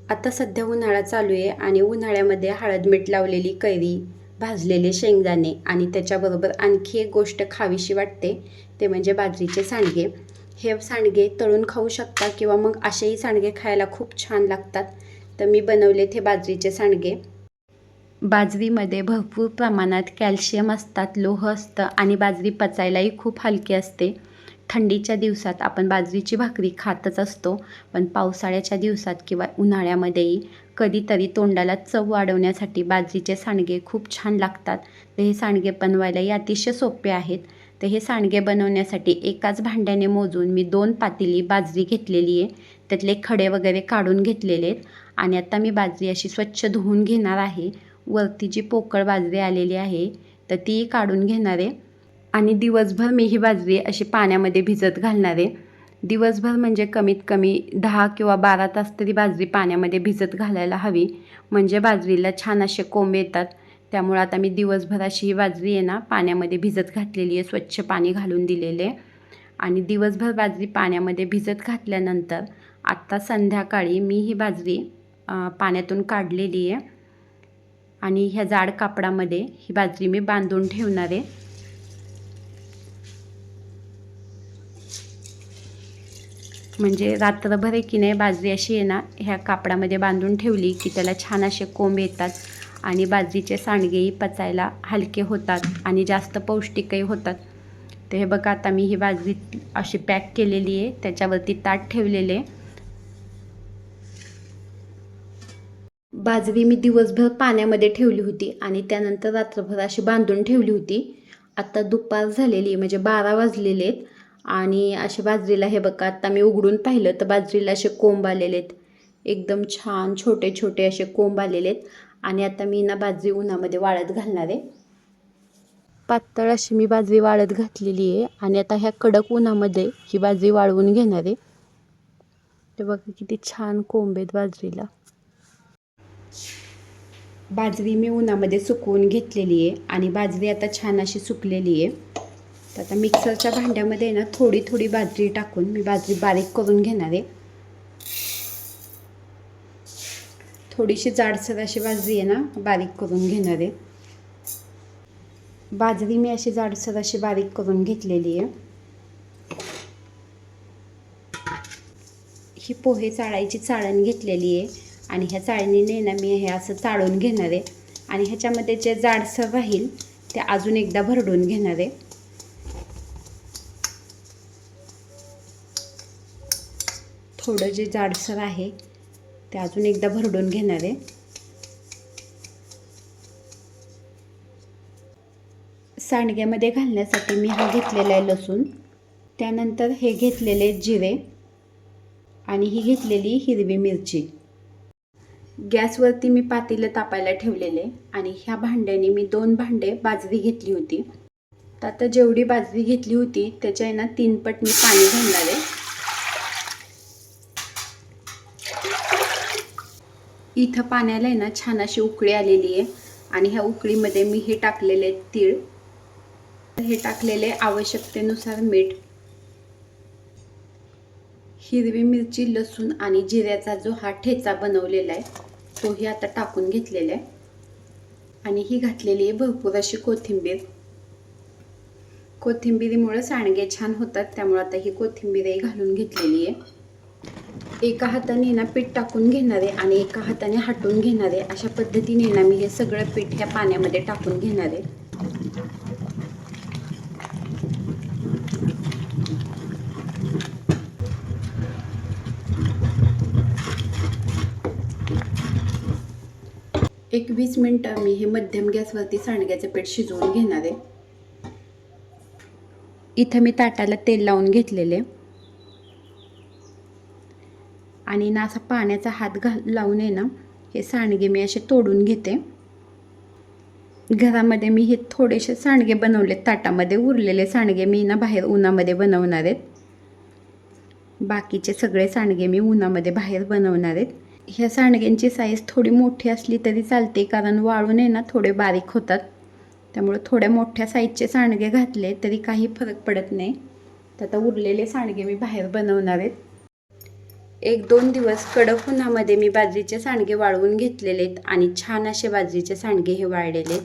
आता सध्या उन्हाळा चालू आहे आणि उन्हाळ्यामध्ये हळद मीठ लावलेली कैरी, भाजलेले शेंगदाणे आणि त्याच्याबरोबर आणखी एक गोष्ट खावीशी वाटते, ते म्हणजे बाजरीचे सांडगे. हे सांडगे तळून खाऊ शकता किंवा मग असेही सांडगे खायला खूप छान लागतात. तर मी बनवले ते बाजरीचे सांडगे. बाजरीमध्ये भरपूर प्रमाणात कॅल्शियम असतात, लोह असतं आणि बाजरी पचायलाही खूप हलकी असते. थंडीच्या दिवसात आपण बाजरीची भाकरी खातच असतो, पण पावसाळ्याच्या दिवसात किंवा उन्हाळ्यामध्येही कधीतरी तोंडाला चव वाढवण्यासाठी बाजरीचे सांडगे खूप छान लागतात. तर हे सांडगे बनवायलाही अतिशय सोपे आहेत. तर हे सांडगे बनवण्यासाठी एकाच भांड्याने मोजून मी 2 पातेली बाजरी घेतलेली आहे. त्यातले खडे वगैरे काढून घेतलेले आहेत आणि आता मी बाजरी अशी स्वच्छ धुवून घेणार आहे. वरती जी पोकळ बाजरी आलेली आहे तर ती काढून घेणार आहे आणि दिवसभर मी ही बाजरी अशी पाण्यामध्ये भिजत घालणार आहे. दिवसभर म्हणजे कमीत कमी 10 किंवा 12 तास तरी बाजरी पाण्यामध्ये भिजत घालायला हवी, म्हणजे बाजरीला छान असे कोंब येतात. त्यामुळे आता मी दिवसभर अशी ही बाजरी आहे ना पाण्यामध्ये भिजत घातलेली आहे, स्वच्छ पाणी घालून दिलेले आणि दिवसभर बाजरी पाण्यामध्ये भिजत घातल्यानंतर आत्ता संध्याकाळी मी ही बाजरी पाण्यातून काढलेली आहे आणि ह्या जाड कापडामध्ये ही बाजरी मी बांधून ठेवणार आहे. म्हणजे रात्रभर आहे की नाही बाजरी अशी आहे ना ह्या कापडामध्ये बांधून ठेवली की त्याला छान असे कोंब येतात आणि बाजरीचे सांडगेही पचायला हलके होतात आणि जास्त पौष्टिकही होतात. तर हे बघा आता मी ही बाजरी अशी पॅक केलेली आहे, त्याच्यावरती ताट ठेवलेले. बाजरी मी दिवसभर पाण्यामध्ये ठेवली होती आणि त्यानंतर रात्रभर अशी बांधून ठेवली होती. आता दुपार झालेली म्हणजे 12 वाजलेले आहेत आणि अशा बाजरीला हे बघा आता मी उघडून पाहिलं तर बाजरीला असे कोंब आलेले आहेत, एकदम छान छोटे छोटे असे कोंब आलेले आहेत. आणि आता मी ना बाजरी उन्हामध्ये वाळत घालणार आहे. पातळ अशी मी बाजरी वाळत घातलेली आहे आणि आता ह्या कडक उन्हामध्ये ही बाजरी वाळवून घेणार आहे. ते बघा किती छान कोंब आहेत बाजरीला. बाजरी मी उन्हामध्ये सुकवून घेतलेली आहे आणि बाजरी आता छान अशी सुकलेली आहे. तर आता मिक्सरच्या भांड्यामध्ये ना थोडी थोडी बाजरी टाकून मी बाजरी बारीक करून घेणार आहे. थोडीशी जाडसर अशी बाजरी आहे ना बारीक करून घेणार आहे. बाजरी मी अशी जाडसर अशी बारीक करून घेतलेली आहे. ही पोहे चाळायची चाळण घेतलेली आहे आणि ह्या चाळणीने ना मी हे असं चाळून घेणार आहे आणि ह्याच्यामध्ये जे जाडसर राहील ते अजून एकदा भरडून घेणार आहे. थोडं जे जाडसर आहे ते अजून एकदा भरडून घेणार आहे. सांडग्यामध्ये घालण्यासाठी मी हा घेतलेला आहे लसूण, त्यानंतर हे घेतलेले जिरे आणि ही घेतलेली हिरवी मिरची. गॅसवरती मी पातेलं तापायला ठेवलेले आणि ह्या भांड्याने मी 2 भांडे बाजरी घेतली होती. तर आता जेवढी बाजरी घेतली होती त्याच्या ना 3 पट मी पाणी घालणार आहे. इथं पाण्याला आहे ना छान अशी उकळी आलेली आहे आणि ह्या उकळीमध्ये मी हे टाकलेले तीळ, हे टाकलेले आवश्यकतेनुसार मीठ, हिरवी मिरची, लसूण आणि जिऱ्याचा जो हा ठेचा बनवलेला आहे तोही आता टाकून घेतलेला आहे आणि ही घातलेली आहे भरपूर अशी कोथिंबीर. कोथिंबीरीमुळे सांडगे छान होतात, त्यामुळे आता ही कोथिंबीरही घालून घेतलेली आहे. एका हाताने ना पीठ टाकून घेणार आहे आणि एका हाताने हटून घेणार आहे. अशा पद्धतीने ना मी हे सगळं पीठ ह्या पाण्यामध्ये टाकून घेणार आहे. एक 20 मिनिटं मी हे मध्यम गॅसवरती सांडग्याचं पीठ शिजवून घेणार आहे. इथं मी ताटाला तेल लावून घेतलेले आणि ना असा पाण्याचा हात लावून आहे ना हे सांडगे मी असे तोडून घेते. घरामध्ये मी हे थोडेसे सांडगे बनवले ताटामध्ये, उरलेले सांडगे मी ना बाहेर उन्हामध्ये बनवणार आहेत. बाकीचे सगळे सांडगे मी उन्हामध्ये बाहेर बनवणार आहेत. ह्या सांडग्यांची साईज थोडी मोठी असली तरी चालते, कारण वाळून आहे ना थोडे बारीक होतात. त्यामुळे थोड्या मोठ्या साईजचे सांडगे घातले तरी काही फरक पडत नाही. तर आता उरलेले सांडगे मी बाहेर बनवणार आहेत. 1-2 दिवस कडक उन्हामध्ये मी बाजरीचे सांडगे वाळवून घेतलेले आहेत आणि छान असे बाजरीचे सांडगे हे वाळलेले आहेत.